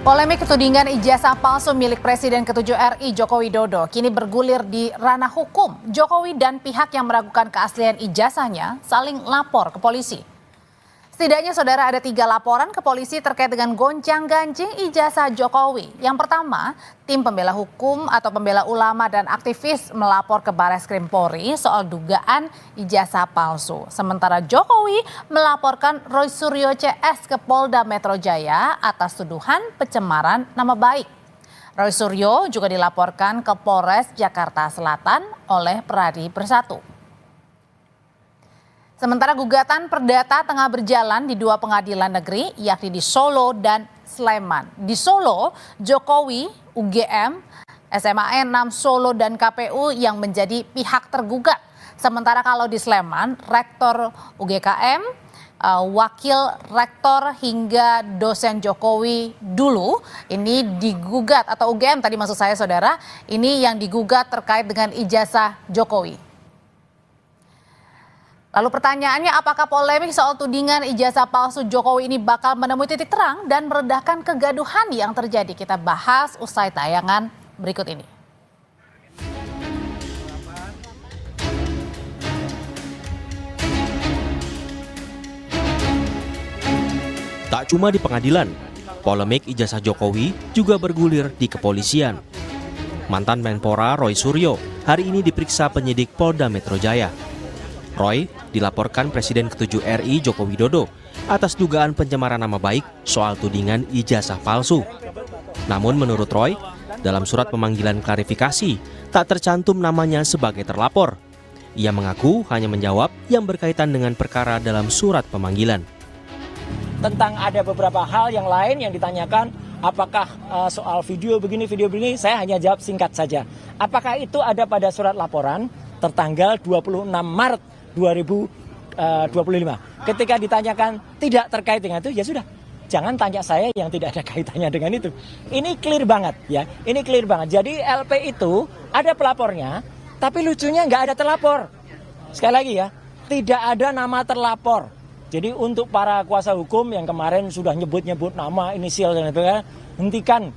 Polemik tudingan ijazah palsu milik Presiden ke-7 RI Joko Widodo kini bergulir di ranah hukum. Jokowi dan pihak yang meragukan keaslian ijazahnya saling lapor ke polisi. Setidaknya saudara ada 3 laporan ke polisi terkait dengan gonjang-ganjing ijazah Jokowi. Yang pertama, tim pembela hukum atau pembela ulama dan aktivis melapor ke Barreskrim Polri soal dugaan ijazah palsu. Sementara Jokowi melaporkan Roy Suryo CS ke Polda Metro Jaya atas tuduhan pencemaran nama baik. Roy Suryo juga dilaporkan ke Polres Jakarta Selatan oleh Peradi Bersatu. Sementara gugatan perdata tengah berjalan di 2 pengadilan negeri, yakni di Solo dan Sleman. Di Solo, Jokowi, UGM, SMAN 6 Solo dan KPU yang menjadi pihak tergugat. Sementara kalau di Sleman, Rektor UGKM, Wakil Rektor hingga dosen Jokowi dulu ini digugat, atau UGM tadi maksud saya saudara, ini yang digugat terkait dengan ijazah Jokowi. Lalu pertanyaannya, apakah polemik soal tudingan ijazah palsu Jokowi ini bakal menemui titik terang dan meredahkan kegaduhan yang terjadi? Kita bahas usai tayangan berikut ini. Tak cuma di pengadilan, polemik ijazah Jokowi juga bergulir di kepolisian. Mantan Menpora Roy Suryo hari ini diperiksa penyidik Polda Metro Jaya. Roy dilaporkan Presiden ke-7 RI Joko Widodo atas dugaan pencemaran nama baik soal tudingan ijazah palsu. Namun menurut Roy, dalam surat pemanggilan klarifikasi tak tercantum namanya sebagai terlapor. Ia mengaku hanya menjawab yang berkaitan dengan perkara dalam surat pemanggilan. Tentang ada beberapa hal yang lain yang ditanyakan, apakah soal video begini, saya hanya jawab singkat saja. Apakah itu ada pada surat laporan tertanggal 26 Maret 2025. Ketika ditanyakan tidak terkait dengan itu, ya sudah, jangan tanya saya yang tidak ada kaitannya dengan itu. Ini clear banget ya, ini clear banget. Jadi LP itu ada pelapornya, tapi lucunya nggak ada terlapor. Sekali lagi ya, tidak ada nama terlapor. Jadi untuk para kuasa hukum yang kemarin sudah nyebut-nyebut nama, inisial dan sebagainya, hentikan.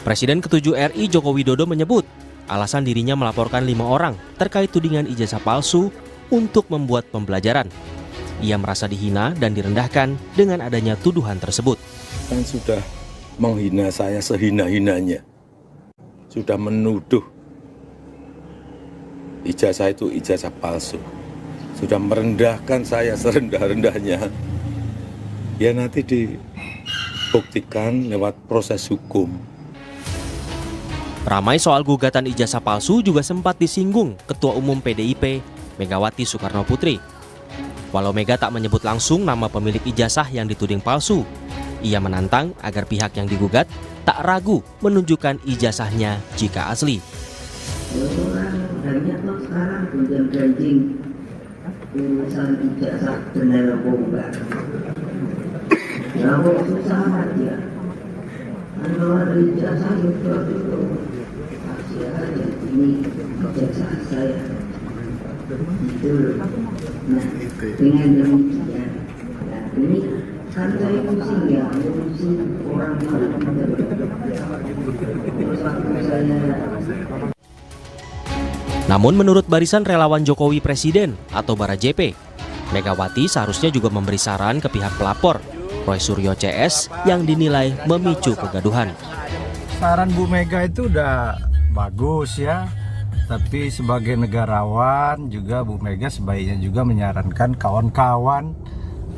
Presiden ke-7 RI Joko Widodo menyebut alasan dirinya melaporkan 5 orang terkait tudingan ijazah palsu untuk membuat pembelajaran. Ia merasa dihina dan direndahkan dengan adanya tuduhan tersebut. Yang sudah menghina saya sehina-hinanya, sudah menuduh ijazah itu ijazah palsu, sudah merendahkan saya serendah-rendahnya. Ya nanti dibuktikan lewat proses hukum. Ramai soal gugatan ijazah palsu juga sempat disinggung Ketua Umum PDIP, Megawati Soekarno Putri. Walau Mega tak menyebut langsung nama pemilik ijazah yang dituding palsu, ia menantang agar pihak yang digugat tak ragu menunjukkan ijazahnya jika asli. Banyak kok sekarang gonjang-ganjing urusan ijazah benar apa enggak. Ya susah aja. Kalau ada ijazah itu kasih aja, ini ijazah saya itu loh. Nah dengan demikian, nah ini kan saya pusing ya, pusing orang Namun menurut Barisan Relawan Jokowi Presiden atau BaraJP, Megawati seharusnya juga memberi saran ke pihak pelapor Roy Suryo CS yang dinilai memicu kegaduhan. Saran Bu Mega itu udah bagus ya, tapi sebagai negarawan juga Bu Mega sebaiknya juga menyarankan kawan-kawan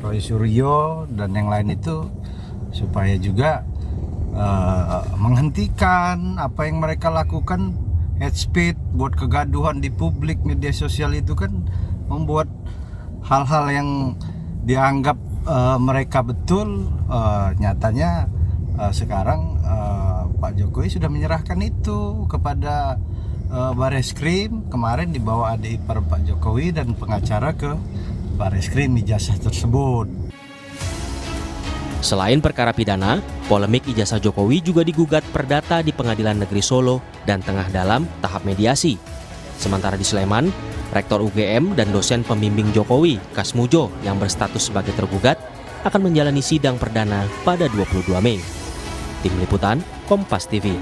Roy Suryo dan yang lain itu supaya juga menghentikan apa yang mereka lakukan. Hate speech buat kegaduhan di publik, media sosial itu kan membuat hal-hal yang dianggap mereka betul, nyatanya sekarang Pak Jokowi sudah menyerahkan itu kepada Barreskrim. Kemarin dibawa adik ipar Pak Jokowi dan pengacara ke Barreskrim ijazah tersebut. Selain perkara pidana, polemik ijazah Jokowi juga digugat perdata di Pengadilan Negeri Solo dan tengah dalam tahap mediasi. Sementara di Sleman, Rektor UGM dan dosen pembimbing Jokowi, Kasmujo, yang berstatus sebagai tergugat, akan menjalani sidang perdana pada 22 Mei. Tim Liputan, Kompas TV.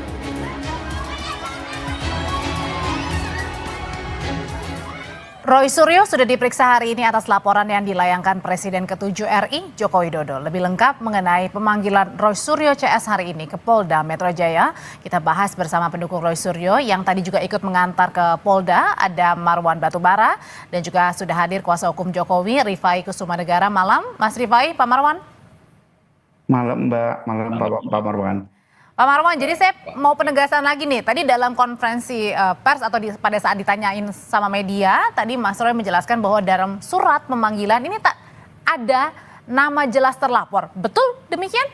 Roy Suryo sudah diperiksa hari ini atas laporan yang dilayangkan Presiden ke-7 RI Joko Widodo. Lebih lengkap mengenai pemanggilan Roy Suryo CS hari ini ke Polda Metro Jaya, kita bahas bersama pendukung Roy Suryo yang tadi juga ikut mengantar ke Polda, ada Marwan Batubara, dan juga sudah hadir kuasa hukum Jokowi, Rifai Kusumanegara. Malam, Mas Rifai, Pak Marwan. Malam Mbak, malam Pak Marwan. Pak Marwan, jadi saya mau penegasan lagi nih. Tadi dalam konferensi pers atau pada saat ditanyain sama media, tadi Mas Roy menjelaskan bahwa dalam surat pemanggilan ini tak ada nama jelas terlapor. Betul demikian?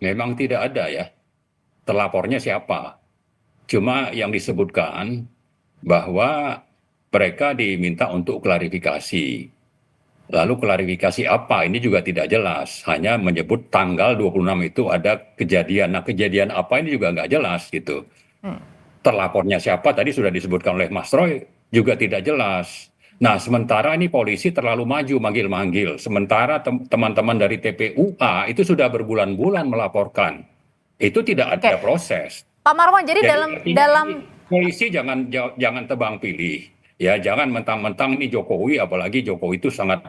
Memang tidak ada ya. Terlapornya siapa? Cuma yang disebutkan bahwa mereka diminta untuk klarifikasi. Lalu klarifikasi apa? Ini juga tidak jelas. Hanya menyebut tanggal 26 itu ada kejadian. Nah, kejadian apa ini juga nggak jelas gitu. Terlapornya siapa? Tadi sudah disebutkan oleh Mas Roy, juga tidak jelas. Nah, sementara ini polisi terlalu maju manggil-manggil. Sementara teman-teman dari TPUA itu sudah berbulan-bulan melaporkan. Itu tidak ada proses. Pak Marwan, jadi dalam polisi jangan tebang pilih. Ya, jangan mentang-mentang ini Jokowi, apalagi Jokowi itu sangat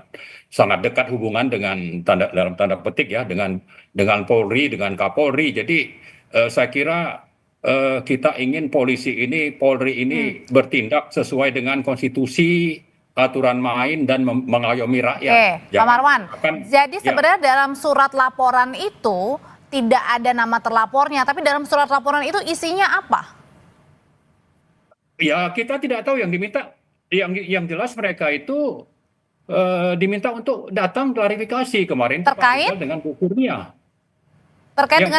dekat hubungan dengan dalam tanda petik ya dengan Polri, dengan Kapolri. Jadi saya kira kita ingin Polri ini bertindak sesuai dengan konstitusi, aturan main dan mengayomi rakyat. Oke, Pak Marwan. Jadi sebenarnya dalam surat laporan itu tidak ada nama terlapornya, tapi dalam surat laporan itu isinya apa? Ya, kita tidak tahu yang diminta. Yang jelas mereka itu diminta untuk datang klarifikasi kemarin terkait dengan Bu Kurnia. Terkait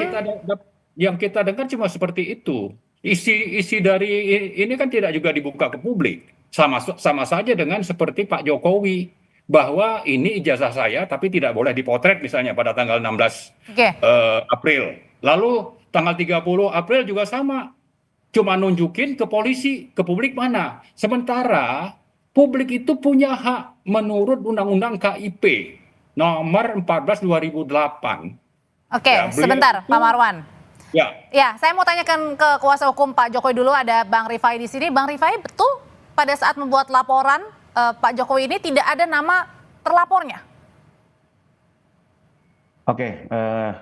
Yang kita dengar cuma seperti itu. Isi dari ini kan tidak juga dibuka ke publik. Sama saja dengan seperti Pak Jokowi bahwa ini ijazah saya tapi tidak boleh dipotret misalnya pada tanggal 16 April. Lalu tanggal 30 April juga sama. Cuma nunjukin ke polisi, ke publik mana. Sementara publik itu punya hak menurut Undang-Undang KIP nomor 14 2008. Oke, ya, sebentar Pak Marwan. Ya, saya mau tanyakan ke kuasa hukum Pak Jokowi dulu, ada Bang Rifai di sini. Bang Rifai, betul pada saat membuat laporan Pak Jokowi ini tidak ada nama terlapornya? Oke,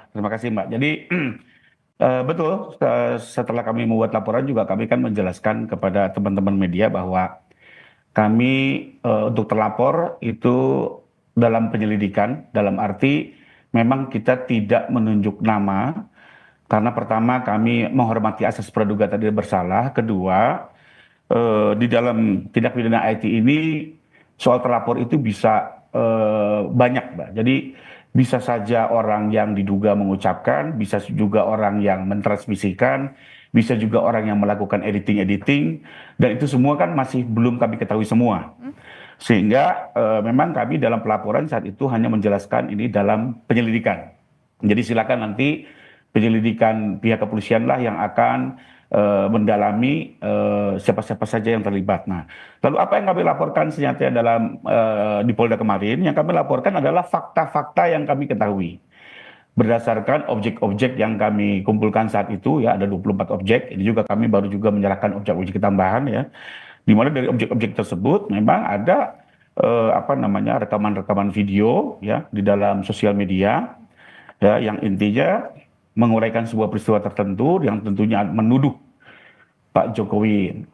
terima kasih Mbak. Jadi betul, setelah kami membuat laporan juga kami kan menjelaskan kepada teman-teman media bahwa kami untuk terlapor itu dalam penyelidikan, dalam arti memang kita tidak menunjuk nama, karena pertama kami menghormati asas praduga tadi bersalah, kedua di dalam tindak pidana IT ini soal terlapor itu bisa banyak Mbak. Jadi bisa saja orang yang diduga mengucapkan, bisa juga orang yang mentransmisikan, bisa juga orang yang melakukan editing, dan itu semua kan masih belum kami ketahui semua. Sehingga memang kami dalam pelaporan saat itu hanya menjelaskan ini dalam penyelidikan. Jadi silakan nanti penyelidikan pihak kepolisian lah yang akan mendalami siapa-siapa saja yang terlibat. Nah, lalu apa yang kami laporkan senyata dalam di Polda kemarin? Yang kami laporkan adalah fakta-fakta yang kami ketahui berdasarkan objek-objek yang kami kumpulkan saat itu, ya ada 24 objek. Ini juga kami baru juga menyerahkan objek-objek tambahan, ya, di mana dari objek-objek tersebut memang ada rekaman-rekaman video, ya, di dalam sosial media, ya, yang intinya menguraikan sebuah peristiwa tertentu yang tentunya menuduh Pak Jokowi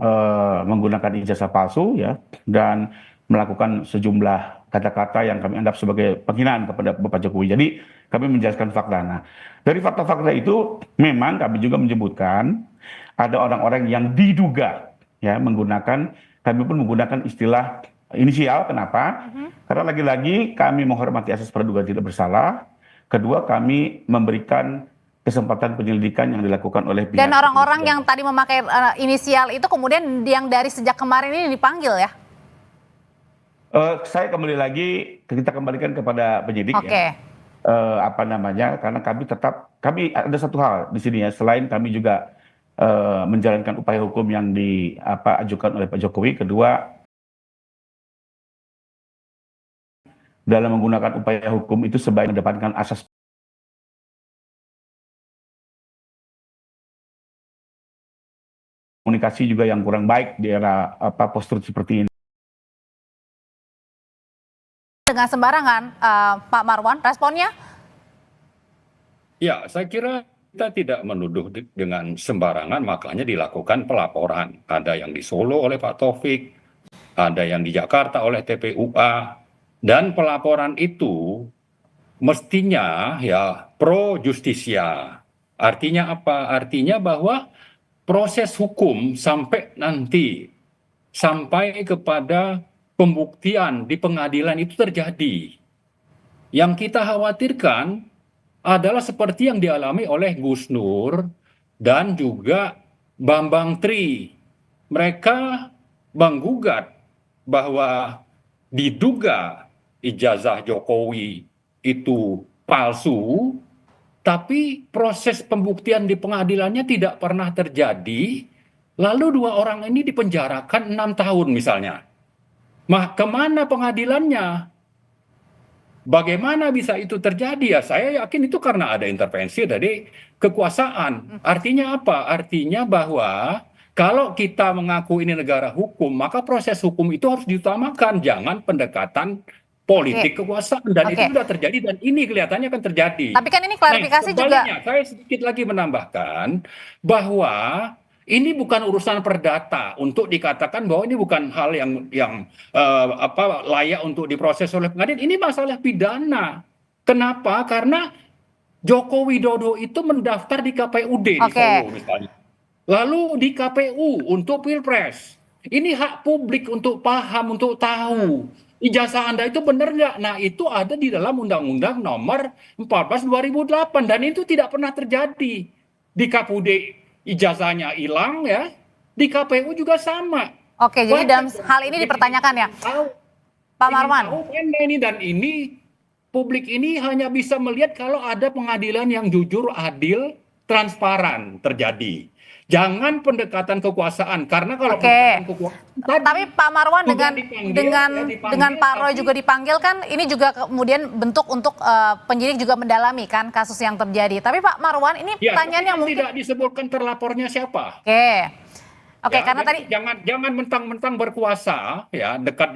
menggunakan ijazah palsu, ya, dan melakukan sejumlah kata-kata yang kami anggap sebagai penghinaan kepada Bapak Jokowi. Jadi kami menjelaskan fakta. Nah, dari fakta-fakta itu memang kami juga menyebutkan ada orang-orang yang diduga, ya, kami pun menggunakan istilah inisial. Kenapa? Karena lagi-lagi kami menghormati asas praduga tidak bersalah. Kedua, kami memberikan kesempatan penyelidikan yang dilakukan oleh pihak. Dan orang-orang yang tadi memakai inisial itu kemudian yang dari sejak kemarin ini dipanggil, ya? Saya kembali lagi, kita kembalikan kepada penyidik, ya. Karena kami ada satu hal di sini, ya, selain kami juga menjalankan upaya hukum yang diajukan oleh Pak Jokowi. Kedua, dalam menggunakan upaya hukum itu sebaik mendapatkan asas komunikasi juga yang kurang baik di era postur seperti ini. Dengan sembarangan, Pak Marwan, responnya? Ya, saya kira kita tidak menuduh dengan sembarangan, makanya dilakukan pelaporan. Ada yang di Solo oleh Pak Taufik, ada yang di Jakarta oleh TPUA, dan pelaporan itu mestinya ya pro justisia. Artinya apa? Artinya bahwa proses hukum sampai kepada pembuktian di pengadilan itu terjadi. Yang kita khawatirkan adalah seperti yang dialami oleh Gus Nur dan juga Bambang Tri. Mereka menggugat bahwa diduga ijazah Jokowi itu palsu, tapi proses pembuktian di pengadilannya tidak pernah terjadi, lalu dua orang ini dipenjarakan 6 tahun misalnya. Kemana pengadilannya? Bagaimana bisa itu terjadi? Ya, saya yakin itu karena ada intervensi dari kekuasaan. Artinya apa? Artinya bahwa kalau kita mengaku ini negara hukum, maka proses hukum itu harus diutamakan, jangan pendekatan politik kekuasaan. Dan itu sudah terjadi dan ini kelihatannya akan terjadi. Tapi kan ini klarifikasi juga. Saya sedikit lagi menambahkan bahwa ini bukan urusan perdata untuk dikatakan bahwa ini bukan hal yang layak untuk diproses oleh pengadilan. Ini masalah pidana. Kenapa? Karena Joko Widodo itu mendaftar di KPUD di Solo misalnya. Lalu di KPU untuk Pilpres. Ini hak publik untuk paham, untuk tahu. Ijazah Anda itu benar nggak? Nah, itu ada di dalam Undang-Undang Nomor 14 2008 dan itu tidak pernah terjadi. Di KPUD ijazahnya hilang ya, di KPU juga sama. Oke, jadi dalam hal ini dipertanyakan ya, Pak Marwan. Ini publik ini hanya bisa melihat kalau ada pengadilan yang jujur, adil, transparan terjadi. Jangan pendekatan kekuasaan, karena kalau pendekatan kekuasaan tapi Pak Marwan dengan Pak Roy juga dipanggil kan, ini juga kemudian bentuk untuk penyidik juga mendalami kan kasus yang terjadi. Tapi Pak Marwan, ini pertanyaan yang mungkin tidak disebutkan terlapornya siapa. Oke, karena tadi jangan mentang-mentang berkuasa ya, dekat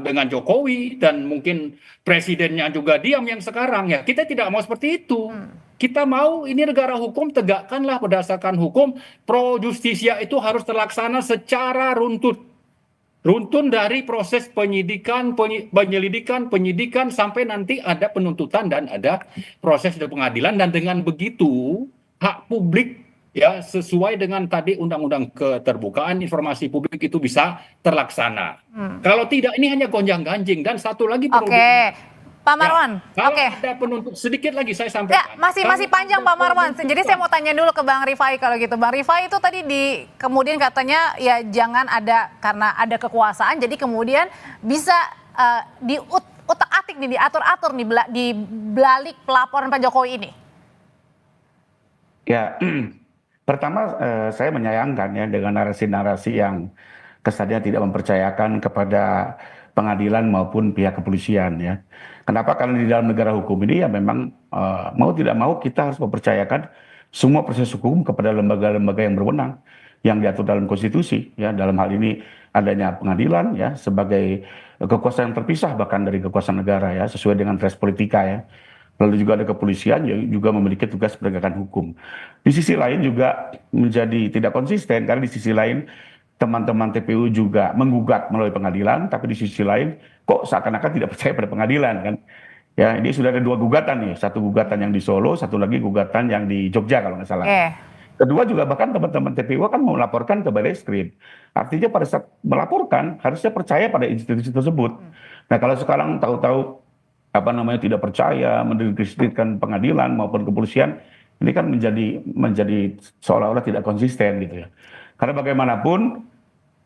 dengan Jokowi dan mungkin presidennya juga diam yang sekarang ya. Kita tidak mau seperti itu. Kita mau ini negara hukum, tegakkanlah berdasarkan hukum. Pro justisia itu harus terlaksana secara runtun dari proses penyelidikan sampai nanti ada penuntutan dan ada proses di pengadilan. Dan dengan begitu hak publik ya sesuai dengan tadi Undang-Undang Keterbukaan Informasi Publik itu bisa terlaksana. Kalau tidak ini hanya gonjang-ganjing. Dan satu lagi perlu Pak Marwan, kalau ada penuntut, sedikit lagi saya sampaikan. Ya, masih panjang Pak Marwan. Jadi saya mau tanya dulu ke Bang Rifai kalau gitu. Bang Rifai itu tadi kemudian katanya ya jangan ada karena ada kekuasaan, jadi kemudian bisa diutak-atik nih, diatur-atur nih di balik pelaporan Pak Jokowi ini. Ya, pertama saya menyayangkan ya dengan narasi-narasi yang kesannya tidak mempercayakan kepada pengadilan maupun pihak kepolisian ya. Kenapa? Karena di dalam negara hukum ini ya memang mau tidak mau kita harus mempercayakan semua proses hukum kepada lembaga-lembaga yang berwenang yang diatur dalam konstitusi ya. Dalam hal ini adanya pengadilan ya sebagai kekuasaan yang terpisah bahkan dari kekuasaan negara ya, sesuai dengan res politika ya. Lalu juga ada kepolisian yang juga memiliki tugas penegakan hukum. Di sisi lain juga menjadi tidak konsisten karena di sisi lain teman-teman TPU juga menggugat melalui pengadilan, tapi di sisi lain kok seakan-akan tidak percaya pada pengadilan kan. Ya, ini sudah ada 2 gugatan nih, satu gugatan yang di Solo, satu lagi gugatan yang di Jogja kalau nggak salah. Kedua juga bahkan teman-teman TPU kan mau melaporkan ke Barreskrim. Artinya pada saat melaporkan harusnya percaya pada institusi tersebut. Nah, kalau sekarang tahu-tahu tidak percaya, mendiskreditkan pengadilan maupun kepolisian, ini kan menjadi seolah-olah tidak konsisten gitu ya. Karena bagaimanapun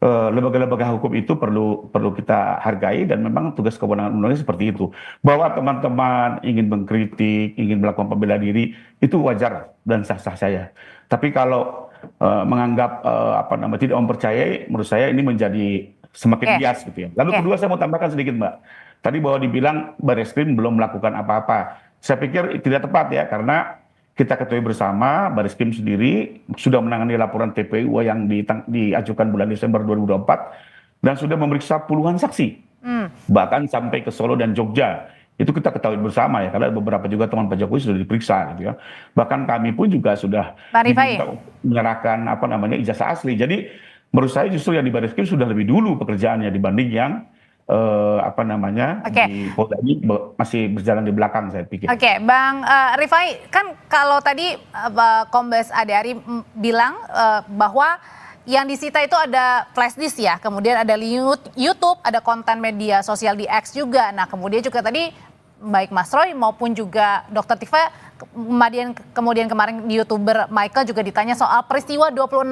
lembaga-lembaga hukum itu perlu kita hargai dan memang tugas kewenangan undang-undang seperti itu. Bahwa teman-teman ingin mengkritik, ingin melakukan pembela diri itu wajar dan sah-sah saya. Tapi kalau menganggap tidak mempercayai, menurut saya ini menjadi semakin bias gitu ya. Lalu kedua saya mau tambahkan sedikit Mbak. Tadi bahwa dibilang Barreskrim belum melakukan apa-apa. Saya pikir tidak tepat ya, karena kita ketahui bersama, Bareskrim sendiri sudah menangani laporan TPU yang diajukan bulan Desember 2024 dan sudah memeriksa puluhan saksi. Bahkan sampai ke Solo dan Jogja. Itu kita ketahui bersama ya, karena beberapa juga teman Pak Jokowi sudah diperiksa gitu ya. Bahkan kami pun juga sudah diminta menyerahkan ijazah asli. Jadi menurut saya justru yang di Bareskrim sudah lebih dulu pekerjaannya dibanding yang di Polda ini masih berjalan di belakang, saya pikir. Oke, Bang Rifai, kan kalau tadi Kombes Adari bilang bahwa yang disita itu ada flash disk ya, kemudian ada YouTube, ada konten media sosial di X juga. Nah, kemudian juga tadi baik Mas Roy maupun juga Dr. Tifa, kemudian kemarin YouTuber Michael juga ditanya soal peristiwa 26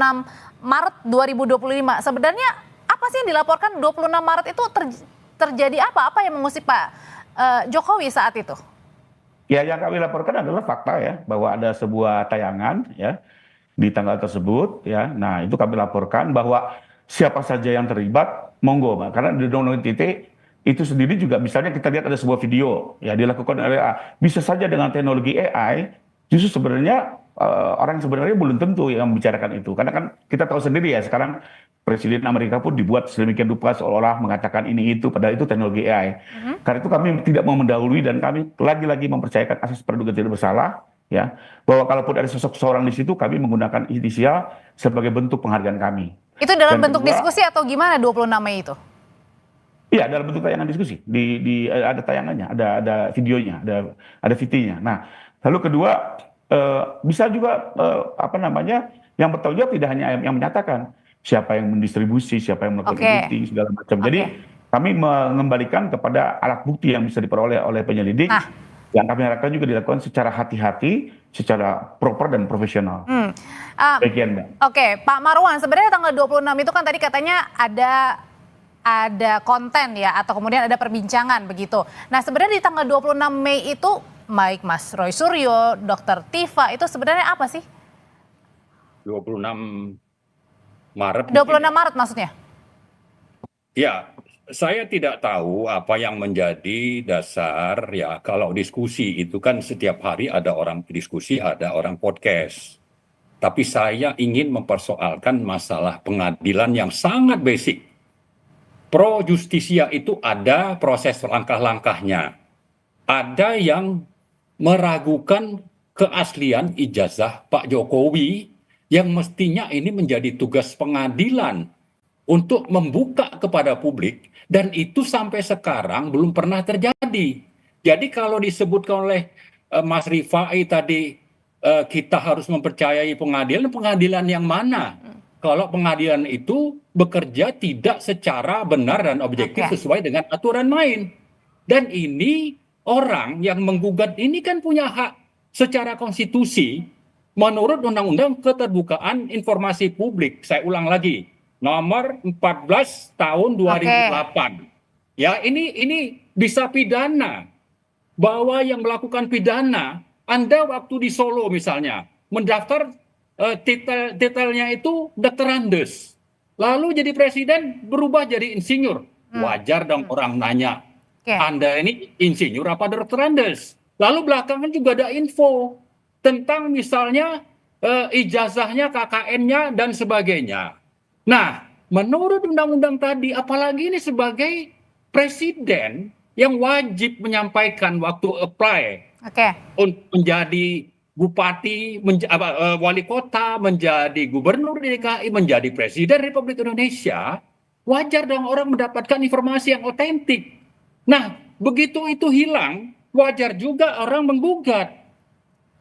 Maret 2025. Sebenarnya apa sih yang dilaporkan 26 Maret itu terjadi apa? Apa yang mengusik Pak Jokowi saat itu? Ya, yang kami laporkan adalah fakta ya, bahwa ada sebuah tayangan ya di tanggal tersebut ya. Nah, itu kami laporkan bahwa siapa saja yang terlibat monggo, Pak. Karena di Undang-Undang ITE itu sendiri juga misalnya kita lihat ada sebuah video ya dilakukan oleh bisa saja dengan teknologi AI, justru sebenarnya orang sebenarnya belum tentu yang membicarakan itu. Karena kan kita tahu sendiri ya, sekarang Presiden Amerika pun dibuat sedemikian rupa seolah-olah mengatakan ini itu, padahal itu teknologi AI. Karena itu kami tidak mau mendahului dan kami lagi-lagi mempercayakan asas praduga tidak bersalah. Ya, bahwa kalaupun ada sosok seorang di situ, kami menggunakan inisial sebagai bentuk penghargaan kami. Itu dalam bentuk diskusi atau gimana 26 Mei itu? Iya, dalam bentuk tayangan diskusi. Ada tayangannya, ada videonya, ada VT-nya. Nah, lalu kedua bisa juga yang bertanggung jawab tidak hanya yang menyatakan, siapa yang mendistribusi, siapa yang melakukan editing segala macam. Jadi kami mengembalikan kepada alat bukti yang bisa diperoleh oleh penyelidik. Yang kami harapkan juga dilakukan secara hati-hati, secara proper dan profesional. Bagian, Mbak. Oke, Pak Marwan, sebenarnya tanggal 26 itu kan tadi katanya ada konten ya, atau kemudian ada perbincangan begitu. Nah, sebenarnya di tanggal 26 Mei itu, baik Mas Roy Suryo, Dr. Tifa, itu sebenarnya apa sih? 26 Maret. 26 Maret maksudnya? Ya, saya tidak tahu apa yang menjadi dasar ya, kalau diskusi itu kan setiap hari ada orang diskusi, ada orang podcast. Tapi saya ingin mempersoalkan masalah pengadilan yang sangat basic. Pro justisia itu ada proses langkah-langkahnya. Ada yang meragukan keaslian ijazah Pak Jokowi yang mestinya ini menjadi tugas pengadilan untuk membuka kepada publik, dan itu sampai sekarang belum pernah terjadi. Jadi kalau disebutkan oleh Mas Rifai tadi, kita harus mempercayai pengadilan yang mana? Kalau pengadilan itu bekerja tidak secara benar dan objektif sesuai dengan aturan main. Dan ini orang yang menggugat ini kan punya hak secara konstitusi menurut Undang-Undang Keterbukaan Informasi Publik. Saya ulang lagi, nomor 14 tahun 2008. Ya, ini bisa pidana. Bahwa yang melakukan pidana, Anda waktu di Solo misalnya, mendaftar detailnya itu Dr. Andes. Lalu jadi presiden berubah jadi insinyur. Wajar dong orang nanya, Anda ini insinyur apa Dr. Andes? Lalu belakangan juga ada info tentang misalnya ijazahnya, KKN-nya, dan sebagainya. Nah, menurut undang-undang tadi, apalagi ini sebagai presiden yang wajib menyampaikan waktu apply untuk menjadi bupati, wali kota, menjadi gubernur DKI, menjadi presiden Republik Indonesia, wajar dong orang mendapatkan informasi yang otentik. Nah, begitu itu hilang, wajar juga orang menggugat.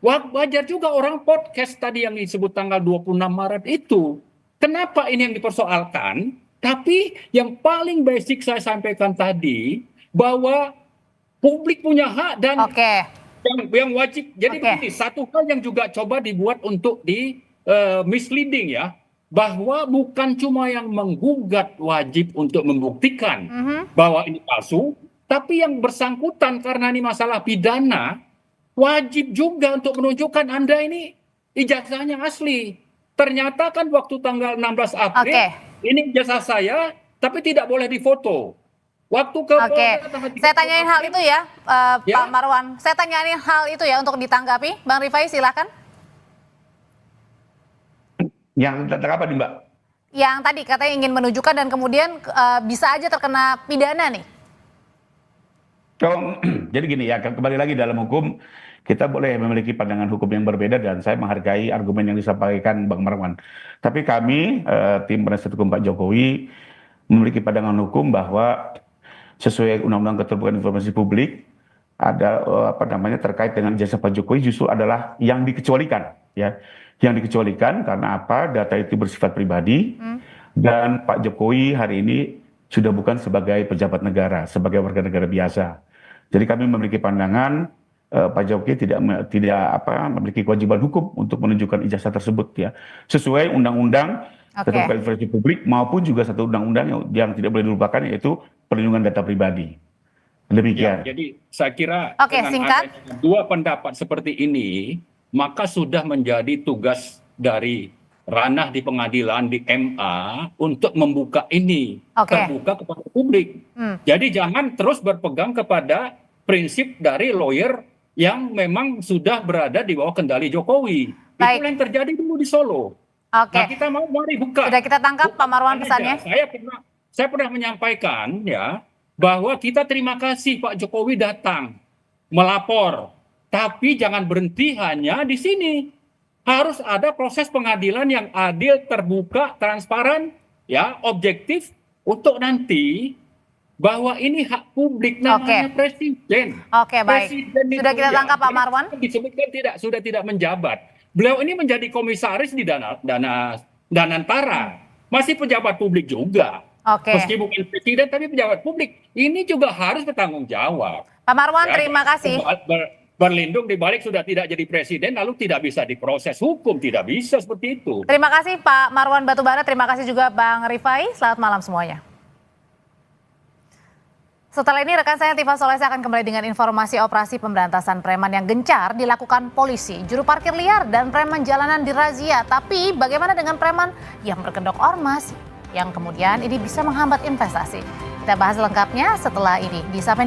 Wajar juga orang podcast tadi yang disebut tanggal 26 Maret itu. Kenapa ini yang dipersoalkan? Tapi yang paling basic saya sampaikan tadi, bahwa publik punya hak dan yang wajib. Jadi begini, satu hal yang juga coba dibuat untuk di misleading ya, bahwa bukan cuma yang menggugat wajib untuk membuktikan bahwa ini palsu, tapi yang bersangkutan karena ini masalah pidana, wajib juga untuk menunjukkan Anda ini ijazahnya asli. Ternyata kan waktu tanggal 16 April, ini ijazah saya, tapi tidak boleh difoto. Waktu ke Oke, Polda tanggal 30 saya tanyain hal itu ya, Ya. Pak Marwan. Saya tanyain hal itu ya untuk ditanggapi. Bang Rifai silakan. Yang tentang apa nih Mbak? Yang tadi katanya ingin menunjukkan dan kemudian bisa aja terkena pidana nih. Oh, jadi gini ya, kembali lagi dalam hukum kita boleh memiliki pandangan hukum yang berbeda dan saya menghargai argumen yang disampaikan Bang Marwan. Tapi kami tim penasihat hukum Pak Jokowi memiliki pandangan hukum bahwa sesuai Undang-Undang Keterbukaan Informasi Publik ada terkait dengan ijazah Pak Jokowi justru adalah yang dikecualikan ya. Yang dikecualikan karena apa? Data itu bersifat pribadi dan Pak Jokowi hari ini sudah bukan sebagai pejabat negara, sebagai warga negara biasa. Jadi kami memiliki pandangan Pak Jokowi tidak memiliki kewajiban hukum untuk menunjukkan ijazah tersebut ya. Sesuai Undang-Undang Keterbukaan Informasi Publik maupun juga satu undang-undang yang tidak boleh dilupakan yaitu perlindungan data pribadi. Demikian. Ya, jadi saya kira Oke, dengan singkat. adanya dua pendapat seperti ini, maka sudah menjadi tugas dari ranah di pengadilan di MA untuk membuka ini terbuka kepada publik. Jadi jangan terus berpegang kepada prinsip dari lawyer yang memang sudah berada di bawah kendali Jokowi. Baik. Itu yang terjadi dulu di Solo. Oke. Nah, kita mari buka. Sudah kita tangkap Pak Marwan pesannya. Saya pernah menyampaikan ya bahwa kita terima kasih Pak Jokowi datang melapor, tapi jangan berhenti hanya di sini. Harus ada proses pengadilan yang adil, terbuka, transparan, ya, objektif untuk nanti bahwa ini hak publik namanya presiden. Oke, baik. Presiden Sudah kita tangkap Pak Marwan. Disebutkan sudah tidak menjabat. Beliau ini menjadi komisaris di Danantara. Masih pejabat publik juga. Meski bukan presiden tapi pejabat publik. Ini juga harus bertanggung jawab. Pak Marwan, terima kasih. Berlindung di balik sudah tidak jadi presiden lalu tidak bisa diproses hukum, tidak bisa seperti itu. Terima kasih Pak Marwan Batubara, terima kasih juga Bang Rifai. Selamat malam semuanya. Setelah ini rekan saya Tifa Solesa akan kembali dengan informasi operasi pemberantasan preman yang gencar dilakukan polisi. Juru parkir liar dan preman jalanan dirazia. Tapi bagaimana dengan preman yang berkedok ormas yang kemudian ini bisa menghambat investasi? Kita bahas lengkapnya setelah ini di Sapa